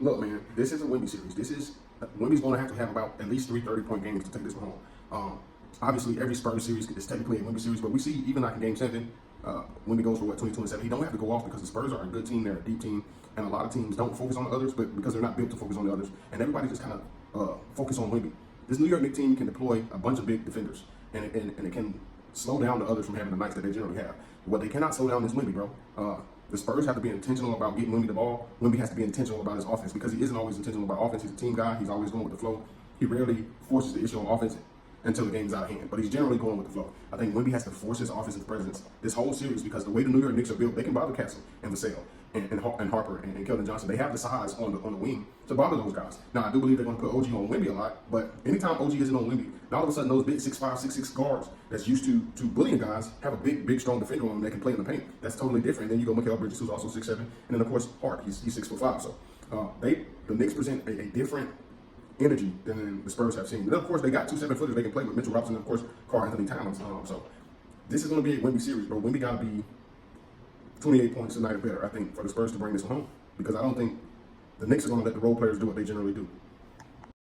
Look, man, this is a Wemby series. Wemby's going to have about at least 3 30-point games to take this one home. Obviously, every Spurs series is technically a Wemby series, but we see even like in Game 7, Wemby goes for 22 and 7. He don't have to go off because the Spurs are a good team. They're a deep team, and a lot of teams don't focus on the others, but because they're not built to focus on the others, and everybody just kind of focus on Wemby. This New York Knicks team can deploy a bunch of big defenders, and it can slow down the others from having the nights that they generally have. What they cannot slow down is Wemby, bro. The Spurs have to be intentional about getting Wemby the ball. Wemby has to be intentional about his offense because he isn't always intentional about offense. He's a team guy. He's always going with the flow. He rarely forces the issue on offense until the game's out of hand, but he's generally going with the flow. I think Wemby has to force his offensive presence this whole series because the way the New York Knicks are built, they can bother Castle and Vassell and Harper and Keldon Johnson. They have the size on the wing to bother those guys. Now, I do believe they're going to put OG on Wemby a lot, but anytime OG isn't on Wemby, now all of a sudden those big 6'5", 6'6" guards that's used to bullying guys have a big, strong defender on them that can play in the paint. That's totally different. Then you go Mikal Bridges, who's also 6'7", and then of course Hart, he's 6'5". So the Knicks present a different energy than the Spurs have seen. And then of course they got 2 7-footers they can play with, Mitchell Robinson and of course Karl-Anthony Towns. So this is going to be a Wemby series, bro. Wemby got to be 28 points tonight or better, I think, for the Spurs to bring this one home. Because I don't think the Knicks are going to let the role players do what they generally do.